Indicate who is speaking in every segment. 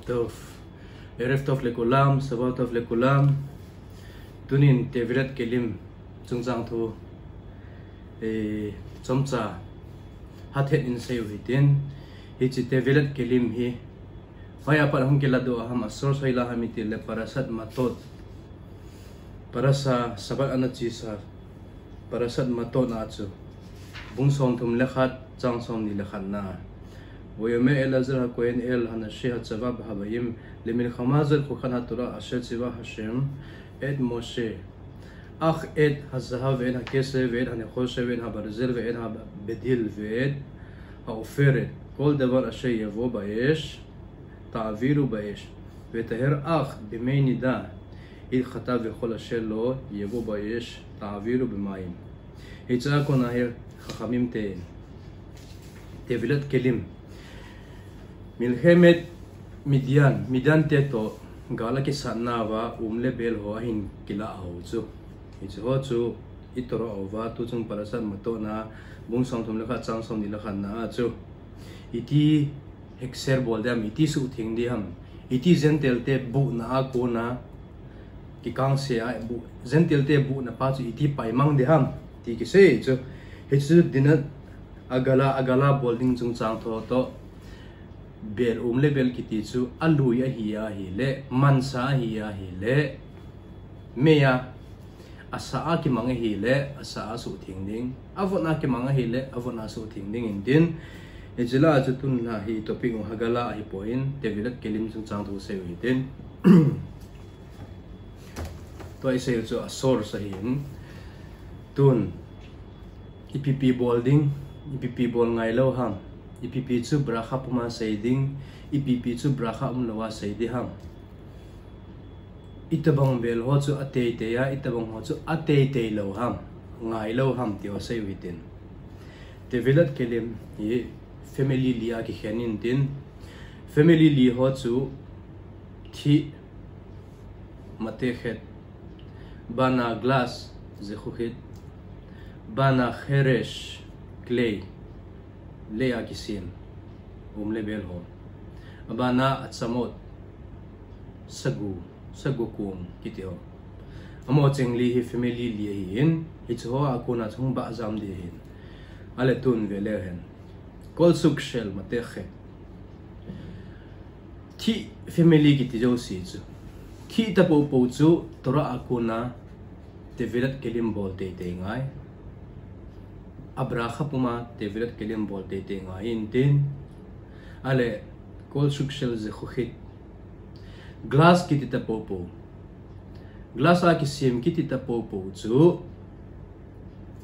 Speaker 1: טוב, ערב טוב לכולם, שבוע טוב לכולם. תונין תבילת כלים צונצang thu chomcha hathet in sei hitin hiche tevilat kelim hi vaya par hum kelado ham asor soila hamiti le parashat matot parasa sabat anachi sa parashat matot na chu bungsom thum lekhat changsom ni lekhat na ويوم الأزرق كوين هنشيها تسبب هبايم لمن خمازل خوخنا ترى أشد سوا هشيم إد موشي أخ إد هالذهب وين هكسر وين هنخوش وين هبرزل وين هبديل وين هأوفرد كل دبر أشي يفو بايش تعبيرو بايش وتهر أخ بمين دا إد خطاب وخل أشي لو يفو بايش تعبيرو بمايم هيتأكون هير خخاميم تين تبلت كلم ملحمة ميدان تيتو قال كي سناوا بيل هو هين كلا هوزو هوزو إترو أوفا توجن parashat matot na bung song thum lekha chang som ni lekha na chu iti hexer bol dam iti su thing di ham iti Gentile te bu na ko na ki kang se a bu Gentile te bu na pa chu iti pai mang de ham ti ki se chu he chu dinat agala bolding chung chang tho to bel bel kiti chu aluya hiya hile mansa hiya hile meya asa ki manga hile asa su thingding avona ki manga hile avona su thingding indin ejila chu tun la hi topic hagala hi point tevilat kelim chung chang thu se witin to ai se chu asor sa hin tun ipp bolding ipp bol ngai lo ham ipp chu brakha puma seiding ipp chu brakha lawa seidi ham itabang bel ho chu ate te ya itabang ho chu ate te lo ham ngai lo ham ti o sei witin tevilat kelim hi family lia ki khenin tin family li ho chu thi mate khet bana glass ze khukhit bana kheresh clay leya kisin bel ho abana atsamot sagu kuong kiti ho amo chengli hi family li hin hi chu akuna chung ba jam de hin ale tun vele hen kol suk shel mate khe thi family kiti jo si chu thi tapou chu tora akuna tevilat kelim bol te ngai abrakha puma tevilat kelim bol te ngai intin ale kol suk shel ze khukhit glass kiti tapou glass a kisim kiti tapou chu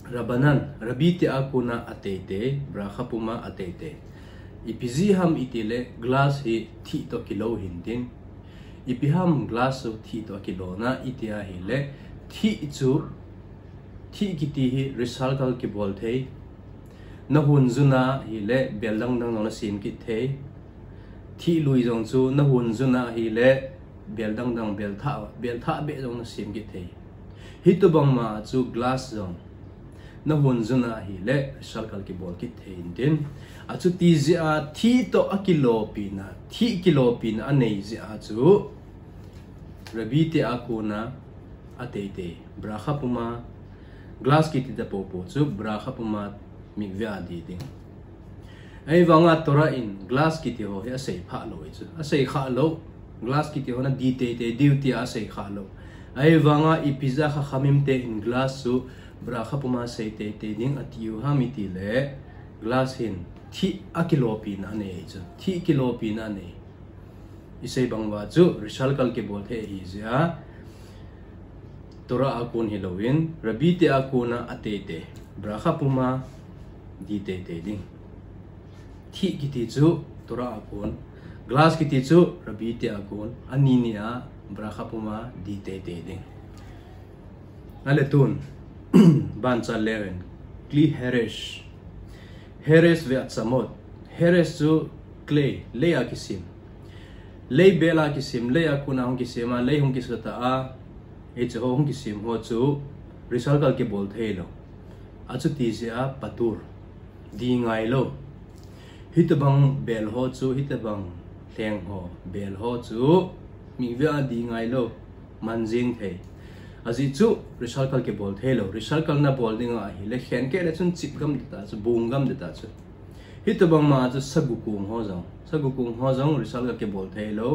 Speaker 1: rabanan rabiti akuna atete brakha puma atete ipizi ham itile glass hi thi to kilo hintin ipiham glass so thi to kilo na itia hile thi chu thi kiti hi recycle ki bol thei na hun zuna hile beldang dang na sim ki thei thi lui jong chu na hun zuna hile beldang dang bel tha be jong na sim ki thei hitu bang ma chu glass jong na hun zuna hile recycle ki bol ki thei din a chu ti ji a thi to a kilo pina anei ji a chu rabite akuna atete brakha puma glass kiti tapou chu brakha puma Mikveh adi ding ai wanga tora in glass kiti ho ya sei pha lo chu a sei kha lo glass kiti ho na di te duty a sei kha lo ai wanga ipiza kha khamim te in glass su brakha puma sei te ding atiu hamiti le glass hin thi a kilo pin ane chu thi kilo pin ane isei bangwa chu recycle ke bol the hi ja tora akun hilowin rabite akuna atete brakha puma di te ding thi kiti chu tora akun glass kiti chu rabite akun aninia brakha puma di te ding ale tun bancha leven kli heres ve atsamot heres chu clay leya kisim lei bela kisim leya kuna hong kisima lei hong kisata a Hiche hong kisim ho chu recycle ke bol thelo achu ti sia patur di ngai lo hitabang bel ho chu hitabang theng ho bel ho chu Mikveh adi ngai lo manjing the azi chu recycle ke bol thelo recycle na bol dinga hi le khen ke le chun chip gam ta chu bung gam ta chu hitabang ma chu sagu kuong ho jang recycle ke bol thelo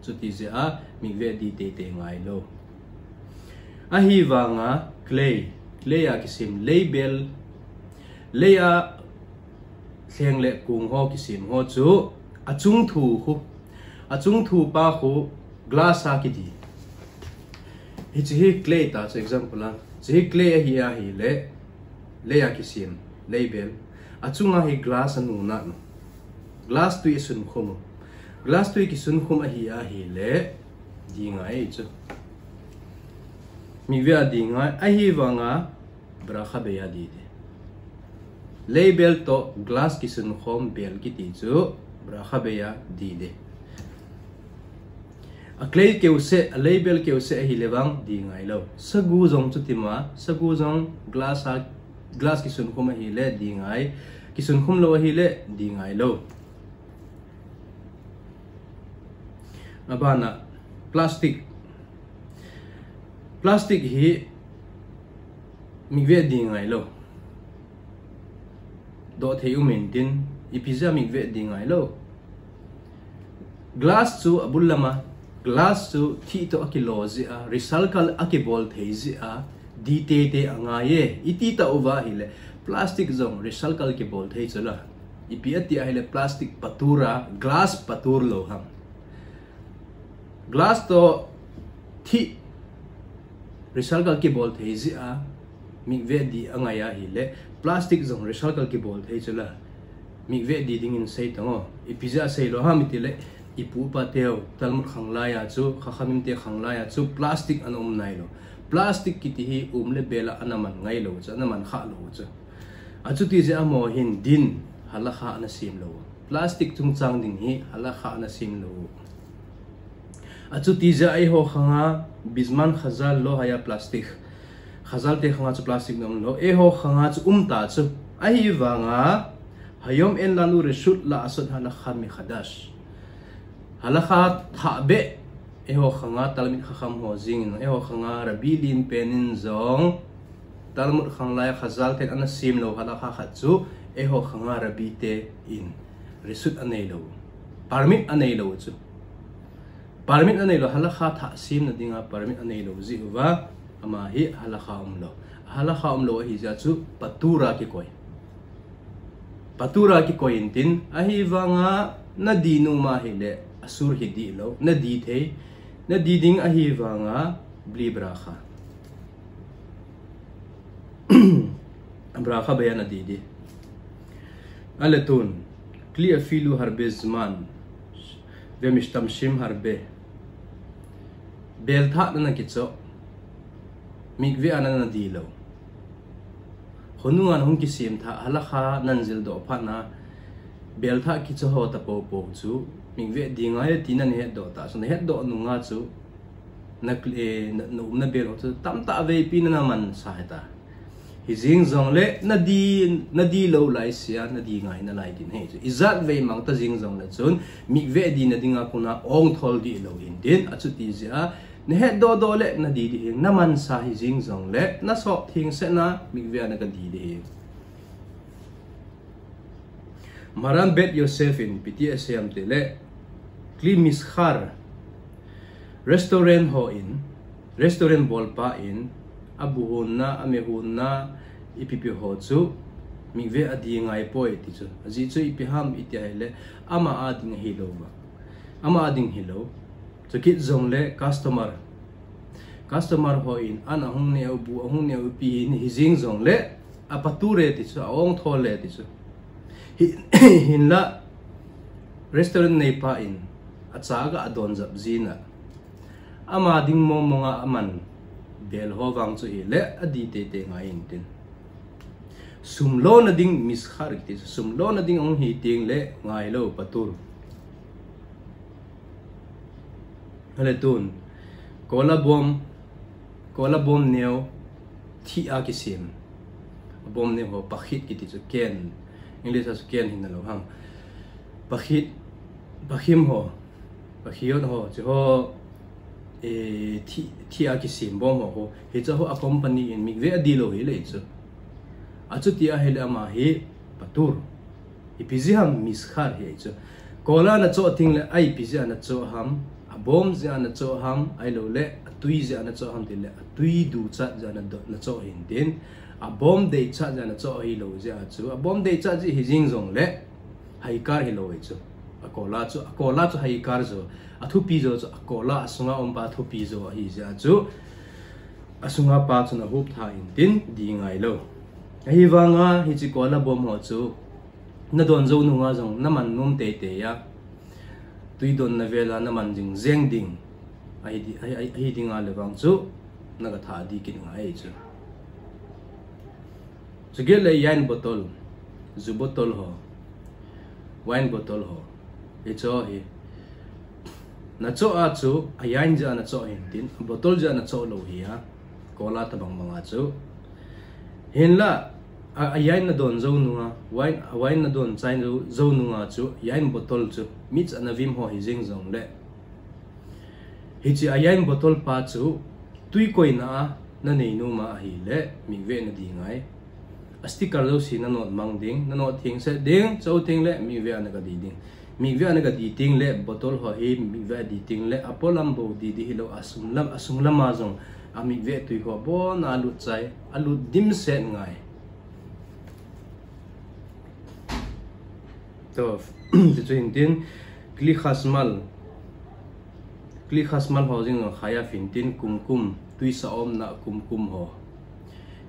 Speaker 1: chu ti je a Mikveh di te ngai lo ahi wanga clay a kisim label leya theng le kuong ho kisim ho chu achung thu pa khu glass a kiti Hiche clay ta example la chi clay hi le ya kisim label achunga hi glass anu na glass tu isun khum glass tu kisun khum hi le dinga chu Mikveh dinga ahi wanga brakha beya di de label to glass kisun khum bel kiti chu brakha beya di de a clay ke use a label ke use hi lewang di ngai lo sagu jong chutima sagu jong glass kisun khum hi le di ngai kisun khum lo hi le di ngai lo abana plastic hi Mikveh di ngai lo do theu mentin ipizza Mikveh di ngai lo glass chu abulama glass chu thi to akilozi a recycle akibol theizi a di te angaye iti ta uwa hile plastic zong recycle ke bol thei chula ipiati hile plastic patura glass patur lo ham glass to thi recycle ke bol theizi a Mikveh di angaya hile plastic zong recycle ke bol thei chula Mikveh di dingin sei tango ipizza sei lo ham itile ipu pateo talmud khanglaya chu khakhamim te khanglaya chu plastic anom nai lo plastic kiti hi le bela anaman ngai lo cha anaman kha lo cha achu ti je amo hin din halakha na sim lo plastic chung chang ding hi halakha na sim lo achu ti je ai ho khanga bisman khazal lo haya plastic khazal te khanga chu plastic nom lo e ho khanga chu ta chu ai wanga hayom en lanu resut la asad halakha mi khadash halakha thabe eho khanga talmid khakham ho jing eho khanga rabilin penin zong talmud khanglai khazal te ana sim lo halakha khachu eho khanga rabite in resut anei lo permit anei lo chu permit anei lo halakha tha sim na dinga permit anei lo ji wa ama hi halakha umlo hi ja chu patura ki koi intin ahi wanga nadinu ma hele asur hidi lo na di ding ahi wanga bli brakha brakha baya na di aletun clear filu harbe zman ve mishtamshim harbe beltha na kitso Mikveh ana na di lo honungan hong kisim tha halakha nanzil do phana beltha kitso ho tapou po chu Mikveh di ngai tinan he do ta so he do nunga chu nakle na bel chu tam ta ve pin na man sa heta hizing zong le na di lo lai sia na di ngai na lai din he chu izat ve mang ta jing zong la chun Mikveh di na dinga kuna ong thol di lo in din achu ti ja ne he do le na di na man sa hizing zong le na so thing se na Mikveh na ka di Maran bet yourself in PTSM tele clean miskhar restaurant ho in restaurant bolpa in abuhon na amehun na ipipi ho chu Mikveh adi ngai poi ti chu aji chu ipiham itiale ama ading hilo chu kit zong le customer ho in ana hung ne bu hung ne upi in hizing zong le apature ti chu ong thole ti chu hinla restaurant nei pa in achaga adon jab zina ama ding mo monga aman bel ho wang chu hi le adi te ngai in tin sumlo na ding miskhar ti sumlo na ding ong hi ting le ngai lo patur hale tun kola bom neo thi a kisim bom ne ho pakhit ki ti chu ken English as ken hin lo ham pakhim ho khion ho chu ho thi a ki sim bom ho he chu ho a company in Mikveh adilo hi le chu a chu tia hel ama hi patur ipiziham miskhar hi chu kola na cho thing le ai pizia na cho ham a bom zia na cho ham ai lo le atui zia na cho ham ti le atui du cha ja na cho hin tin a bom dei cha ja na cho hi lo zia chu a bom dei cha ji hi jing zong le hai kar hi lo chu a kola chu hai kar zo a thu pi zo a kola asunga om pa thu pi zo hi zia chu asunga pa chu na hup tha in tin di ngai lo hi wanga hi chi kola bom ho chu na don zo nu nga zong na man num te te ya tui don na vela na man jing zeng ding ai ding a le wang chu na ga tha di kin ngai chu chu ge le yain bottle zu bottle ho wine bottle ho e cho hi na cho a chu ayain ja na cho hin tin bottle ja na cho lo hi ha kola ta bang manga chu hin la ayain na don zo nunga wine na don chain zo nunga chu yain bottle chu mit ana vim ho hi jing zong le hi chi ayain bottle pa chu tui koi na nei nu ma hi le Mikveh na di ngai sticker lo si na not mang ding na not thing se ding chou ting le Mikveh na ga di ding Mikveh na ga di ting le bottle ho hi Mikveh di ting le apolam bo di hi lo asung lam ma zong a Mikveh tui ho bo na lu chai alu dim se ngai to ti chuin tin kli khasmal housing khaya fin tin kumkum tui sa om na kumkum ho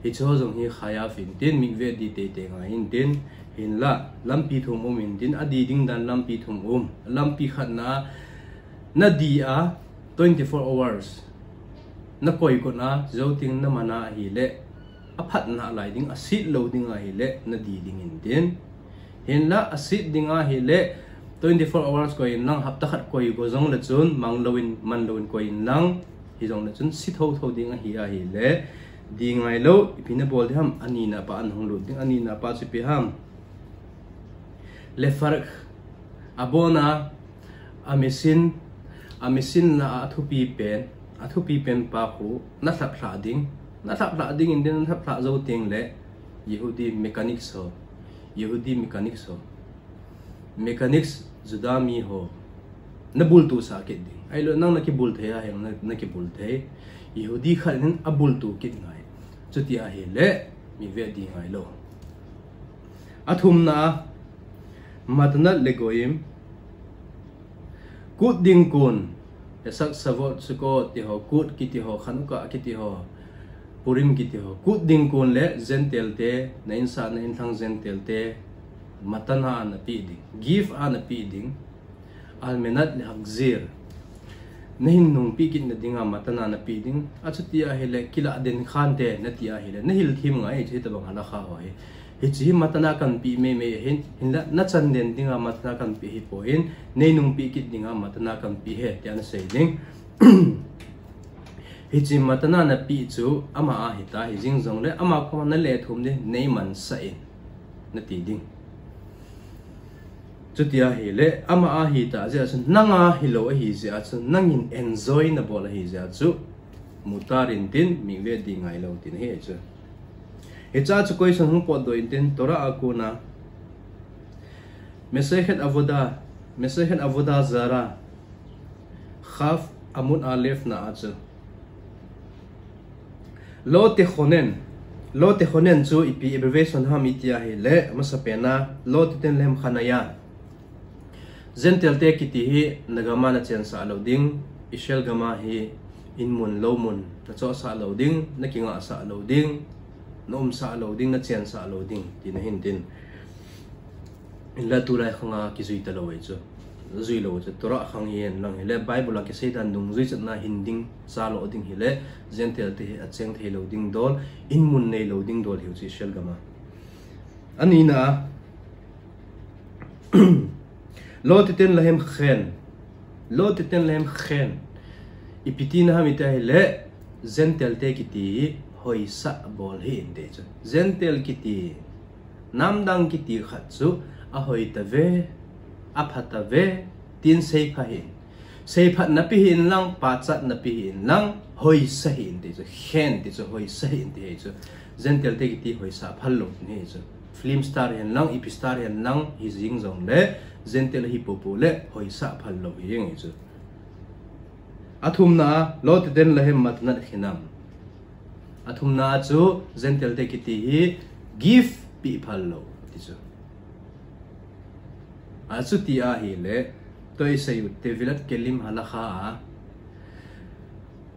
Speaker 1: hi cho jong hi khaya fin tin Mikveh di te nga in tin hin la lampi thum in tin adi ding dan lampi thum lampi khat na di a 24 hours na koi ko na zo ting na mana hi le a phat na lai ding a sit lo ding a hi le na di ding in tin hin la a sit ding a hi le 24 hours ko in lang hapta khat koi go zong la chun man loin ko in lang hi zong la chun sit ho ding a hi le di ngai lo ipina bol ham ani na pa an hong lu ding ani na pa chi pi ham le farq abona a machine na athu pi pen pa khu na thap hla ding in den thap hla zo ting le yehudi mechanics zudami ho na bul tu sa ke ding ai lo nang na ki bul the ya hem na ki bul the yehudi khalin abul tu kit ngai chuti a hi le Mikveh di ngai lo athum na matna legoim kut ding kun esak savot suko ti ho kut kiti ho khanuka kiti ho purim kiti ho kut ding kun le Gentile te na insa na inthang Gentile te matana na pi ding give an pi ding almenat le hagzir nahin nung pikit na dinga matana na pi ding achutia hele kila den khan te na tia hele na hil thim ngai che tabang hala kha hoi hi chi matana kan pi me hin la na chan den dinga matana kan pi hi po hin nei nung pikit dinga matana kan pi he tian sei ding hi chi matana na pi chu ama a hi ta hi jing zong le ama ko na le thum de nei man sa in na ti ding chutia hi le ama a hi ta ja sun nanga hi lo hi ja sun nangin enjoy na bol hi ja chu mutarin tin Mikveh di ngai lo tin he chu he cha chu koi sun po do in tin tora akuna mesechet avoda zara khaf amun alef na achu lo te khonen chu ipi abbreviation ham itia hi le masapena lo te ten lem khanaya Gentile te kiti hi nagama na chen sa loading ishel gama hi inmun lomun na cho sa loading na kinga sa loading nom sa loading na chen sa loading tinahin din in la tulai khanga ki zui talawai chu zui lo chu tora khang yen lang hele bible la ki sedan dung zui chat na hinding sa loading hele Gentile te a cheng the loading dol inmun nei loading dol hiu chi ishel gama anina lo titen lahem khen ipitina hamita hele Gentile te kiti hoi sa bol hi inde chu Gentile kiti namdang kiti khatsu a hoi ta ve aphata ve tin sei pha hi sei phat na pi hin lang pa chat na pi hin lang hoi sa hin te chu hen te chu hoi sa hin te chu Gentile te kiti hoi sa phal lo ne chu film star hen lang ip star hen lang hi jing jong le Gentile hi popo le hoi sa phal lo hi nge chu athum na lot den la hem mat na khinam athum na chu Gentile te kiti hi give pi phal lo ti chu achu ti a hi le toy sayu Tevilat Kelim halakha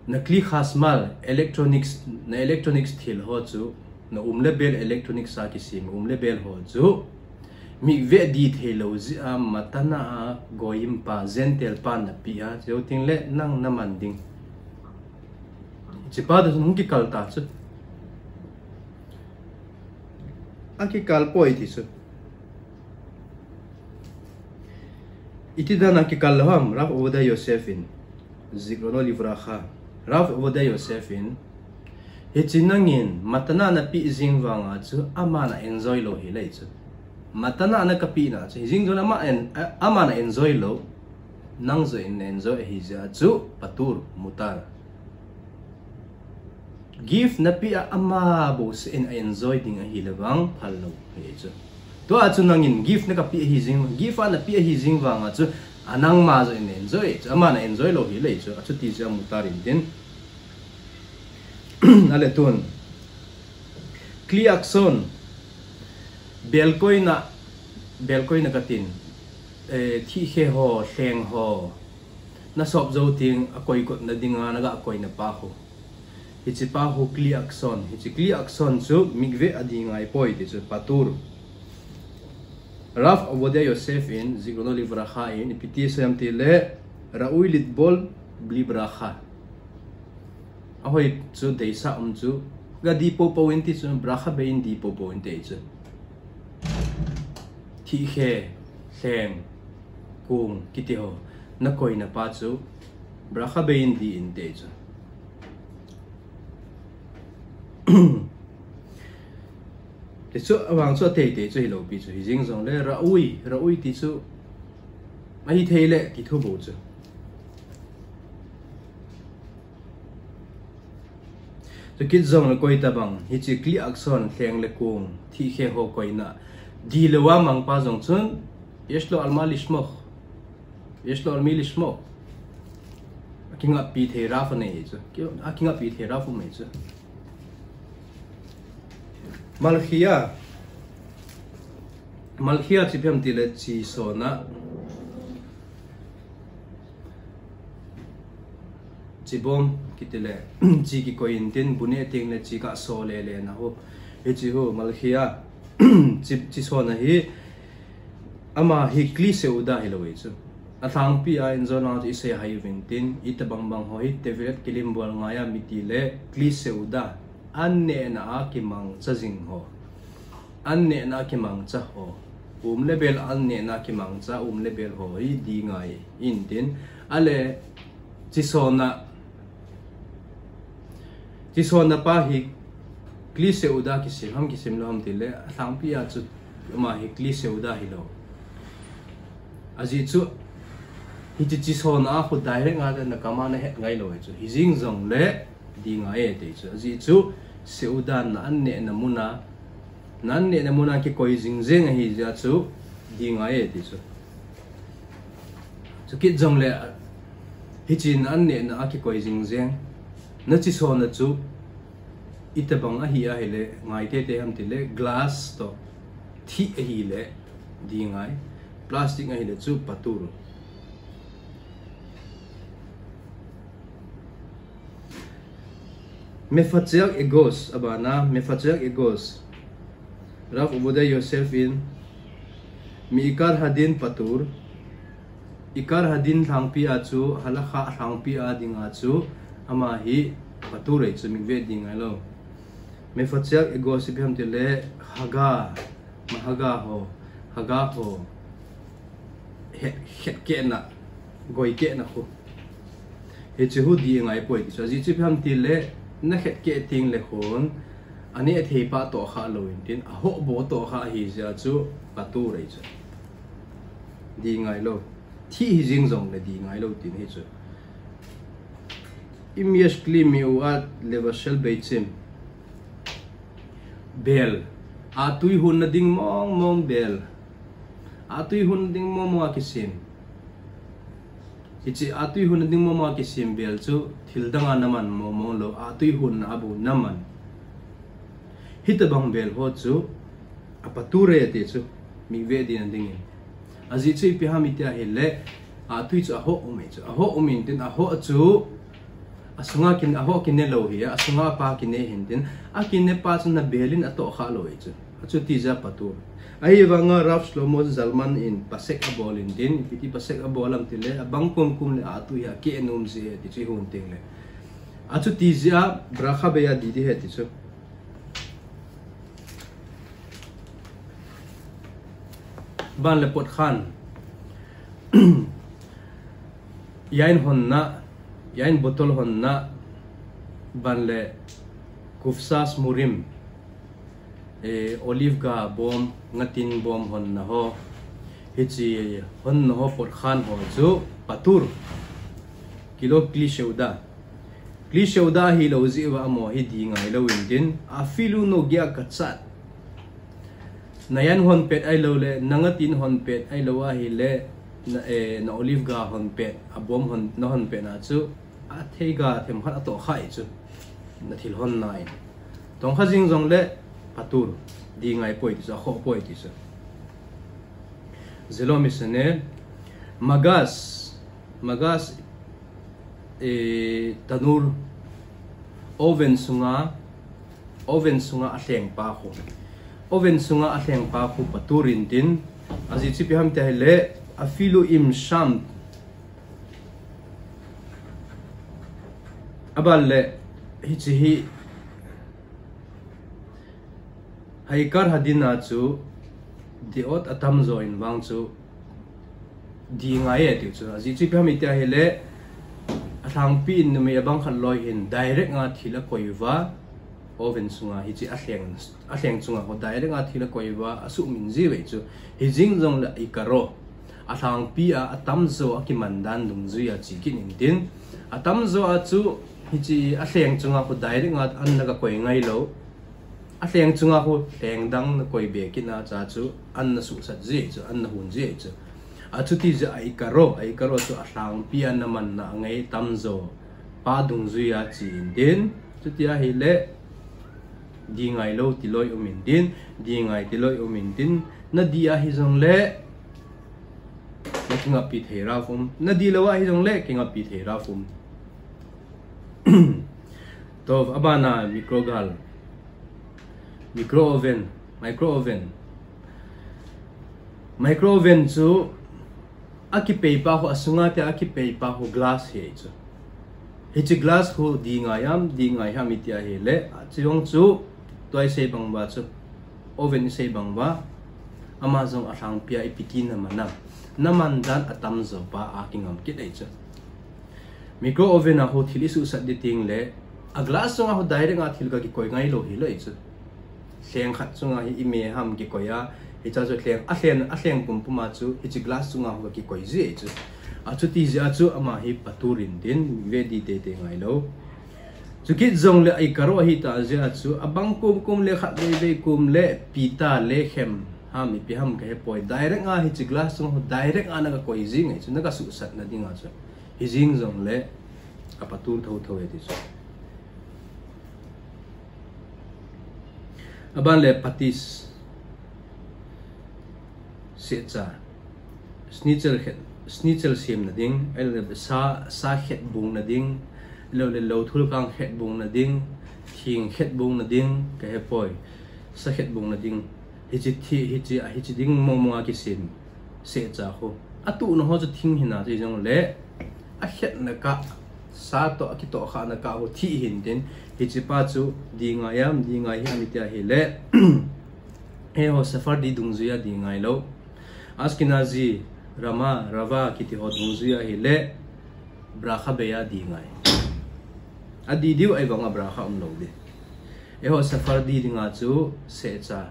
Speaker 1: nakli khasmal electronics thil ho chu na umlebel electronics sa kisim umlebel ho chu Mikveh di thelo ji a matana a goyim pa Gentile pa na pi a jo ting le nang naman ding chipa da nung ki kalta chu aki kalpoi ti chu iti da na ki kalham Rav Oda Yosefin zikrono livracha Rav Oda Yosefin hechinangin matana na pi jingwanga chu ama na enjoy lo hi lei chu matana na kapi na chu jingjo na ama na enjoy lo nang zo in enjoy hi ja chu patur mutar give na pi ama bo se in enjoy ding a hilawang phalo hi chu to a chu nangin give na kapi hi jing give na pi hi jingwanga chu anang ma zo in enjoy chu ama na enjoy lo hi lei chu a chu ti ja mutarin din ale tun kliakson belkoi na katin Hiche ho theng ho na sop zo ting akoi kot na dinga naga akoi na pa ho Hiche pa ho kliakson chu Mikveh adi ngai poi ti chu patur Rav Oda Yosefin zikrono livracha in ipiti sayam ti le raui litbol bli bracha ahoy chu deisa chu ga di po pointi chu bracha bein di po pointi chu Hiche theng kuong kiti ho na koi na pa chu bracha bein di in te chu te chu awang chu te chu hi lo pi chu hi jing jong le raui ti chu mai theile ki thu bo chu so kit zong la koi tabang hi chi kli akson theng le kuong Hiche ho koi na di lewa mang pa zong chun yeshlo alma lishmoch yeshlo almi lishmoch akinga pi the ra fa ne chu akinga pi the ra fu me chu malkhia chi phem ti le chi so na chi bom kitile chi ki koin tin bune ting le chi ka so le na ho e chi ho malkhia chi so na hi ama hi kli seudah hi lowe chu athang pi a inzona chi se hai vintin itabang bang hoi Tevilat Kelim bol ngaya mitile kli seudah anne na akimang chajing ho anne na akimang cha ho level anne na akimang cha level ho hi di ngai intin ale chi so na pa hi kli seudah ki sim lo ham tile athang pi a chu ma hi kli seudah hi lo aji chu hi chi so na khu direct nga na kama na het ngai lo chu hi jing jong le di ngai te chu aji chu seudah na anne na muna ki koi jing jeng hi ja chu di ngai te chu kit jong le hi chin anne na ki koi jing jeng na chi so na chu itabang a hi le ngai te ham ti le glass to thi hi le di ngai plastic a hi le chu patur mefatsiak egos abana mefatsiak egos Rav Oda Yosefin mi ikar hadin patur ikar hadin thangpi a chu halakha thangpi a dinga chu ama hi patur ei chu Mikveh dinga lo mefatsiak egos ibham te le haga ho het ke na goi ke na khu he chu di ngai poi so ji chi pham ti le na het ke ting le khon ani thei pa to kha lo in tin a ho bo to kha hi ja chu patu rei chu di ngai lo thi hi jing zong le di ngai lo tin hi chu imias klimi u at levasel beitsim bel atui hun na ding mong bel atui hun ding mo kisim hichi atui hun ding mo kisim bel chu thildanga naman mo lo atui hun abu naman hitabang bel ho chu apature te chu Mikveh din ding azi chu piham itia hele atui chu aho ume chu aho umin tin aho chu asunga kin aho kin ne lo hi asunga pa kin ne hin tin akin ne pa chu na belin ato kha lo hi chu achu ti ja patur ai wanga raf slomo zalman in pasek abolin din piti pasek abolam tile abang kum le atu ya ke enum se ti chi hun ting le achu ti ja brakha be ya didi he ti chu ban le pot khan yain honna yain botol honna ban le kufsas murim olive ga bom ngatin bom honna ho hichi honna ho pot khan ho chu patur kilo seudah hi lo zi wa mo hi di ngai lo in din afilu no gya kachat nayan hon pet ai lo le nangatin hon pet ai lo wa hi le na olive ga hon pet abom hon na hon pet na chu a theiga them khat ato khai chu na thil hon nai tong kha jing jong le patur di ngai poi ti ho poi ti sa zelo misane magas tanur oven sunga ahleng pa kho oven sunga ahleng pa kho paturin tin azi chi pi ham te le afilu im sham aballe hi haikar hadina chu diot atam zo in wang chu di ngai ti chu azi chi phami ta hele athang pi in me abang khan loi hin direct nga thila koiwa oven sunga hi chi ahleng chunga ho direct nga thila koiwa asu min ji we chu hi jing jong la ikaro athang pi a atam zo akimandan dum zu ya chi kin in tin atam zo a chu hi chi ahleng chunga ho direct nga an naga koi ngai lo ahleng chunga ho teng dang na koi be kina cha chu an na su sat ji chu an na hun ji chu a chu ti ja ai karo chu athang pi an naman na ngai tam zo pa dung zu ya chi din chu ti a hi le di ngai lo ti loi umin din di ngai ti loi umin din na di a hi jong le kinga pi thera fum na di lawa hi jong le kinga pi thera fum to abana micro oven chu akipei pa ho asunga te akipei pa ho glass he chu hichi glass ho di ngai ham itia he le chiong chu toy sei bang ba chu oven sei bang ba amazon athang pia ipiki na manam naman dan atam zo pa akingam kit ai chu micro oven a ho thili su sat de ting le a glass so ho direct a thil ka ki koi ngai lo hi lo chu thleng khat chunga hi ime ham ki koya hi cha chu thleng pum puma chu hi chi glass chunga ho ki koi ji chu a chu ti ja chu ama hi paturin din vedi te ngai lo chu ki zong le ai karo hi ta ja chu abang kum le khat le kum le pita le khem ham pi ham ke poi direct a hi chi glass chunga ho direct ana ka koi ji ngai chu na ka su sat na dinga chu hi jing zong le a patur tho e ti chu aban le patis setza snitzel sim na ding el sa het bung na ding lo thul kang het bung na ding thing het bung na ding ka he poi sa het bung na ding hichi ding mo ki sim setza ho atu no ho chu thing hina ji jong le a het na ka sa to ki to kha na ka ho thi hin din hichi pa chu di ngai ham itia hi le he ho safar di dung zuya di ngai lo askinazi rava kiti ho dung zuya hi le brakha be ya di ngai adi diu ai banga brakha lo de e ho safar di nga chu se cha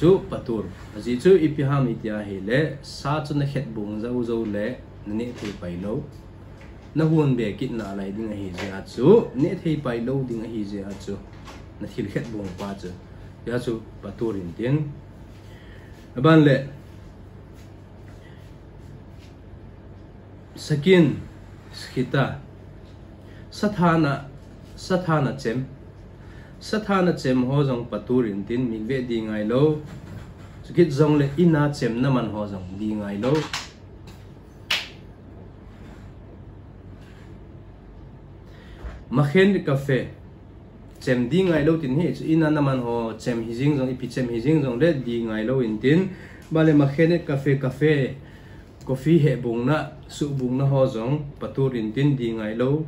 Speaker 1: chu patur aji chu ipiham itia hele sa chu na khet bung zo zo le ne thei pai lo na hun be kit na lai ding hi je chu ne thei pai lo ding hi je chu na thil khet bung pa chu ya chu patur in tin aban le sakin skita sathana chem ho jong patur in tin mikve di ngai lo skit jong le ina chem na man ho jong di ngai lo makhen cafe chem di ngai lo tin he ina na man ho chem hijing jong ipi chem hijing jong le di ngai lo in tin bale makhen cafe coffee he bung na su bung na ho jong patur in tin di ngai lo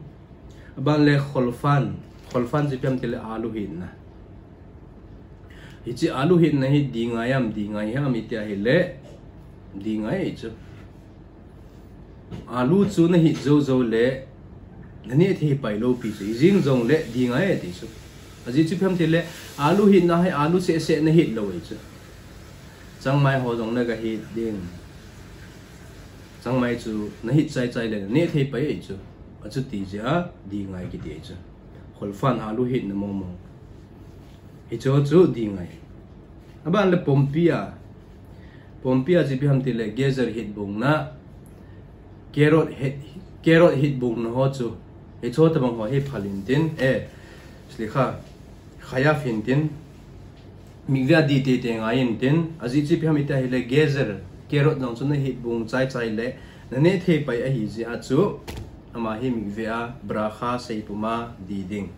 Speaker 1: ban le kholfan ji pem tele alu hin na hichi alu hin na hi di ngai am itia hi le di ngai chu alu chu na hi zo zo le nani thi pai lo pi chi jing jong le di ngai ti chu aji chi pem tele alu hin na hai alu se na hi lo chu chang mai ho jong na ga hi ding chang mai chu na hi chai le ne thei pai chu achu ti ja di ngai ki ti chu kholfan alu hit na mong hi chu di ngai aban le pompia ji biham ti le gezer hit bung na carrot hit bung na ho chu hi chu ta bang ho hi phalin tin slikha khaya fin tin migya di te ngai in tin aji chi biham ita hi le gezer carrot dang chu na hit bung chai le na ne thei pai a hi ji a chu ama hi mikvea bracha seipuma diding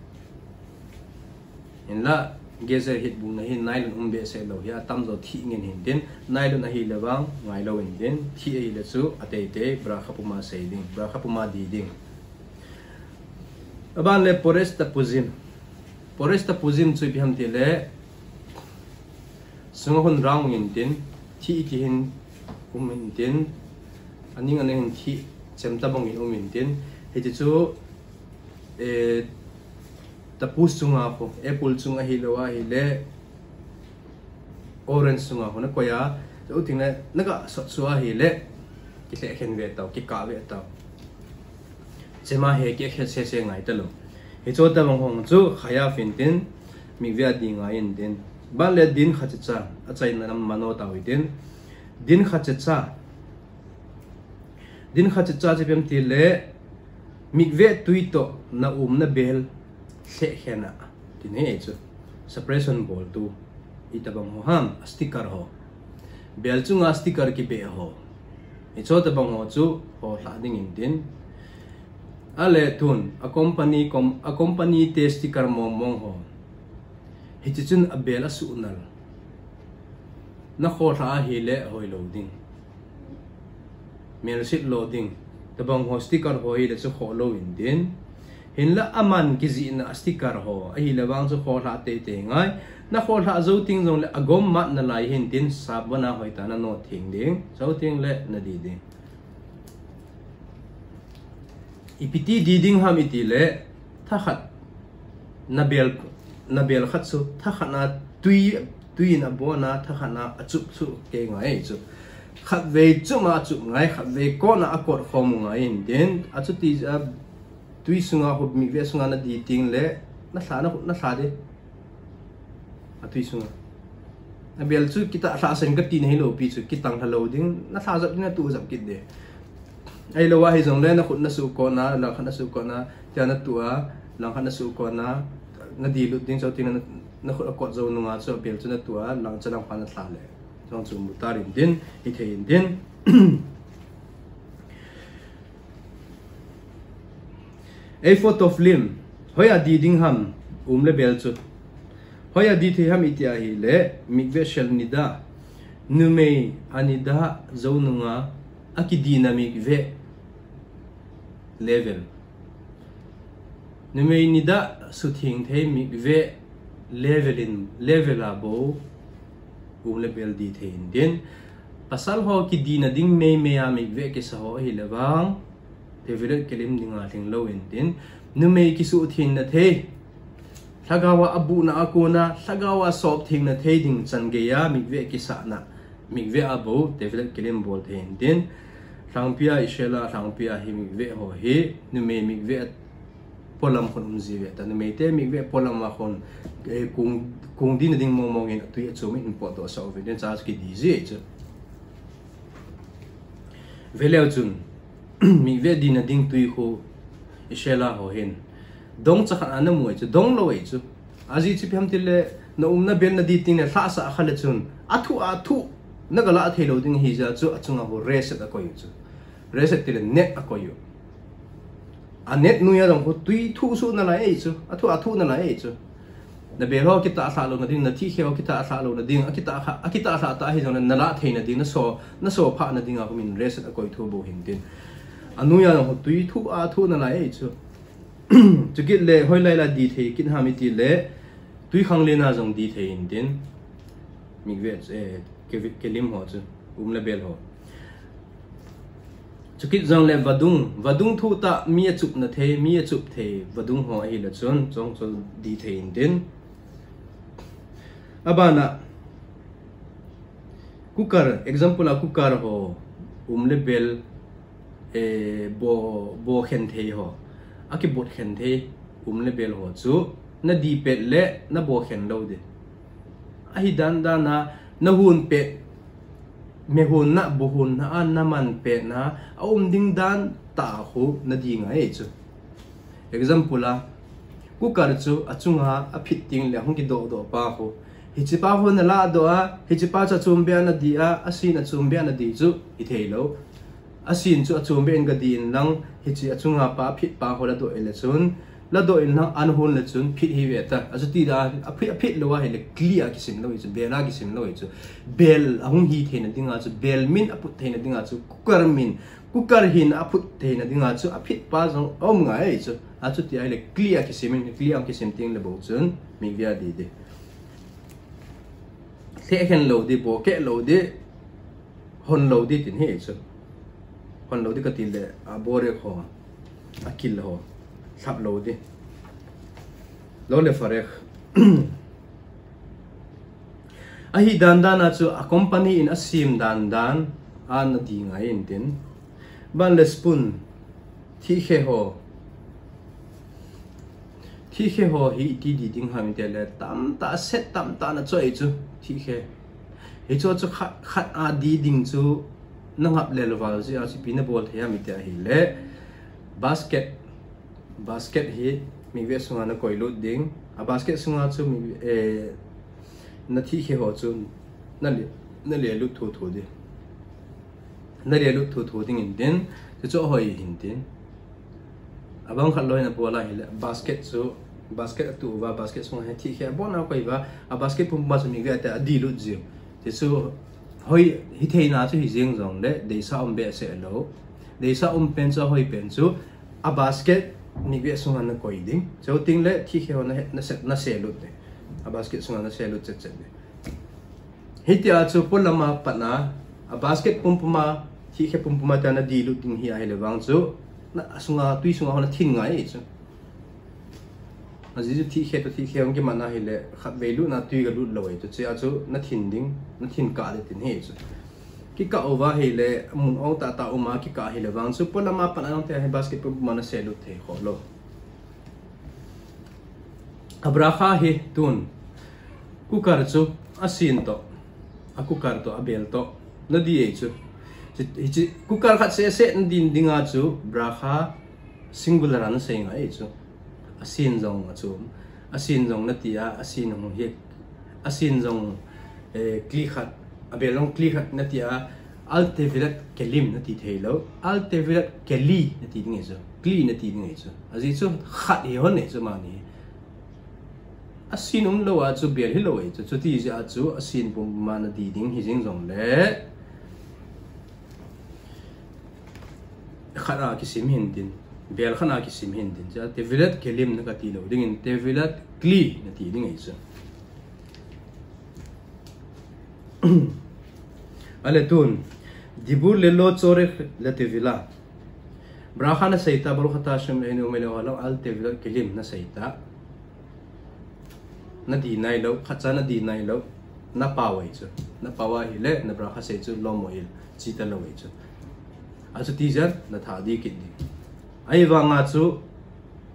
Speaker 1: in la gezer hit bung na hi nailon umbe se lo ya tamzo thi ngin hin din nailon hi lewang ngai lo in din thi ai le chu atete bracha puma seiding bracha puma diding aban le poresta puzim chu biham ti le sunghon rang in din thi ti hin in din aning hin thi chem tabong in tin he chu tapou sunga ko apple sunga hilowa hile orange sunga ko na koya so ting na naga sotsuwa hile ki le khen ve taw ki ka ve taw chema he ki khe se ngai talo he chu tabong hong chu khaya fin tin mikve di ngai in tin ban le din khacha achai na mano taw tin din khacha je pem ti le mikve tuito na na bel se khena tin he chu suppression ball tu itabang ho ham sticker ho bel chunga sticker ki be ho e chu tabang ho chu ho la ding in tin ale tun a company te sticker mong ho he chun a bel asu nal na kho ra hi le hoi loading Mersit loading tabang ho sticker ho hi le chu kho lo in din hin la aman kizi na sticker ho hi le wang chu kho la te ngai na kho la zo ting jong le agom ma na lai hin tin sabana hoi ta na no thing ding zo ting le na di ding ipiti di ding ham iti le tha khat na bel khat su tha khat na tui na bona tha khat na achup su ke ngai chu khát về chỗ mà chỗ ngay khát về con là akor không ngay đến à chỗ tí tuy sung à hộp mikve sung à đi tiếng lệ nó xả đi à tuy sung à bây giờ kita xả sen cái tin hay lâu pi chỗ kita tăng lâu tiếng nó xả dập đi nó tu dập kít đi ai lâu hay giống lên nó khut nó su con na là khát nó su con na thì nó tu à là khát nó su con na nó đi lúc tiếng sau tiếng nó khut akor dâu nung à chỗ bây giờ nó tu à lang cho lang khát nó xả lệ trong trường mutar in din Hiche in din a photo film hoya di ding ham le bel chu hoya di the ham itia hi le mikve shel nida nume anida zonunga akidina mikve level nume nida suthing the mikve level abo le bel di the in din pasal ho ki di na ding me ya mikve ke sa ho hi lewang Tevilat Kelim dinga thing lo in din nu me ki su thin na the lhagawa abu na akuna lhagawa sop thing na theding changeya mikveh kisa na mikveh abu Tevilat Kelim bol thein din thangpia ishela thangpia hi mikveh ho hi nume mikveh polam khon umziwe ta nume te mikveh polam ma khon kung din ding momong in tui chumi in poto sa ovin charge ki dizi chu veleu chun mikveh din ding tui khu ishela ho hin dong chakha ana muai chu dong lo ei chu aji chi pham tile na umna ben na di tin na thla sa khala chun athu nagala thelo ding hi ja chu achunga ho reset akoy chu reset tile net akoy a net nuya dong ho tui thu su na la ei chu athu na la ei chu na be ho kita sa lo na ding na thi kheo kita sa lo na ding akita sa ta hi jong na la theina ding na so pha na ding a min reset akoy thu bo hin tin anuya dong ho tui thu na la ei chu chu kit le hoi lai la di the kin ha mi ti le tui khang le na jong di the in tin mikveh kelim ho chu le bel ho chu kit jong le vadung thu ta mi chup na the mi chup the vadung ho hi la chon chong di the in tin abana kukar example a kukar ho le bel bo khen the ho aki bot khen the le bel ho chu na di pet le na bo khen lo de ahi dan na hun pet me hun na bo hun na an na man pet na ding dan ta khu na di ngai chu example a kukar chu achunga a fitting le hong ki do pa khu hichi pa ho na la do a hichi pa cha chum be na di a asin a chum be na di chu hi theilo asin chu achum be en ga din lang hichi achunga pa phit pa ho la do ele chun la do in lang an hun le chun phit hi ve ta asu ti da a phit lo wa hele clear ki sim lo chu bela ki sim lo chu bel ahung hi the na dinga chu bel min aput the na dinga chu kukar hin aput the na dinga chu a phit pa jong nga ei chu a chu ti hele clear ki sim ting le bo chun mi via di de the khen lo di bo ke lo di hon lo di tin he chu hon lo di ka til le a bore kho a kil ho sab lo di lo le farek ahi dan chu a company in asim dan an di ngai in tin ban le spoon Hiche ho hi ti di ding ham te le tam ta set tam ta na choi chu Hiche he chu khat a di ding chu nangap le lowal ji a si pina bol thea mi te hi le basket hi mikveh sunga na koi lut ding a basket sunga chu na Hiche ho chu na le lut thu di na le lut thu ding in din chu hoi hin tin abang khat loi na pola hi le basket tu wa basket sunga he Hiche bon na koi wa a basket pum ba chu mikveh ta di lut ji te chu hoi hi thei na chu hi jeng jong le de sa be se lo de sa pen cha hoi pen chu a basket mikveh sunga na koi ding so ting le Hiche ho na se lut de a basket sunga na se lut chet de hi ti a chu polama patna a basket pumpuma Hiche pumpuma ta na di lut ding hi a hele wang chu na sunga tui sunga ho na thin ngai chu aji Hiche ong ki mana hi le khat velu na tui ga lut loi chu che a chu na thin ka le tin he chu ki ka over hi le mun ong ta uma ki ka hi le wang chu polama patna ong te basket pumpuma na se lut the ho lo abraha hi tun kukar chu asin to a kukar to abel to na di e chu kukar khat se din dinga chu braha singular an se nga e chu asin jong na tia asin hong hi asin jong kli khat abelong kli khat na tia Tevilat Kelim na ti thelo Tevilat Keli na ti ding e chu kli na ti ding e chu aji chu khat hi hon e chu ma ni asin lo a chu bel hi lo e chu ti ja chu asin pum ma na di ding hi jing jong le khara ki sim hin din bel khana ki sim hin din ja Tevilat Kelim na ka ti lo ding in Tevilat Kli na ti ding e chu ale tun dibur le lo chore le Tevila braha na seita baru khata shum enu mele wala Tevilat Kelim na seita na di nai lo khacha na di nai lo na pawai chu na pawa hi le na bra kha se chu lo moil chi ta lo wei chu a chu ti jar na tha di kin ni ai wa nga chu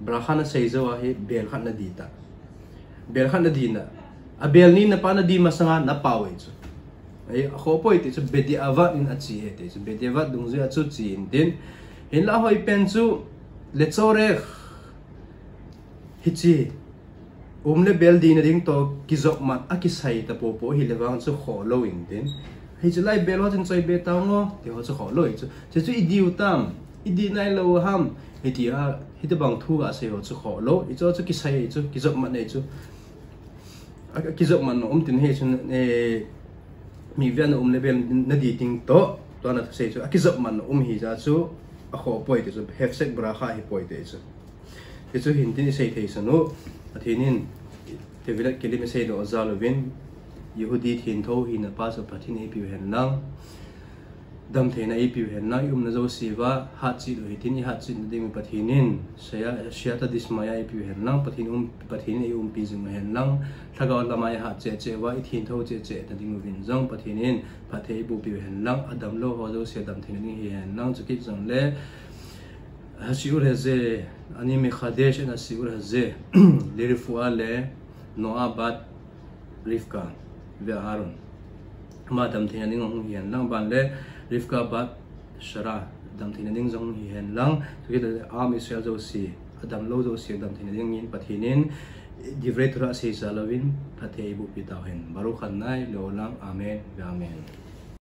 Speaker 1: bra kha na sei zo a hi bel kha na di ta bel kha na di na a bel ni na pa na di masanga na pawai chu ai a kho poi ti chu bedi awa in a chi he te chu bedi awa dung zu a chu chi in tin hin la hoi pen chu le chore Hiche le bel di na ding to kizok mat akisai tapou po hi lewang chu kho lo in tin hi chu lai bel ho chen choi be ta ngo ti ho chu kho lo chu chu idiu tam idi nai lo ham hi ti a hi te bang thu ga se ho chu kho lo i chu kisai chu kizok mat nei chu kizok man no tin he chu mi vian no le bel na di ting to na se chu kizok man no hi ja chu a kho poi te chu hef sek bra kha hi poi te chu Itu hintin isay tayo sa no at hinin Tevilat Kelim isay do azalovin Yehudi hinto hinapaso patin ipiwhen lang dam tayo na ipiwhen lang na zo siva hatsi do hitin hatsi na ding patinin siya ta dismaya ipiwhen lang patin pizing mahen lang lhagau lamay hatsi wa it hinto na ding vinzang patinin patay ibu piwhen lang adam lo ho zo siya dam tayo na ding hihen lang chukit zang le השיעור הזה, אני מחדש את השיעור הזה לרפואה לנועה בת רבקה ואהרון. מה דמתינדין הן lang ban לרבקה בת שרה דמתינדין זong hihen lang tukit am Israel zo si adam lo zo si damthinading yin pathinin divrei Torah si salawin pathe ibu pitawhen baruch hanai lo lang amen ve amen.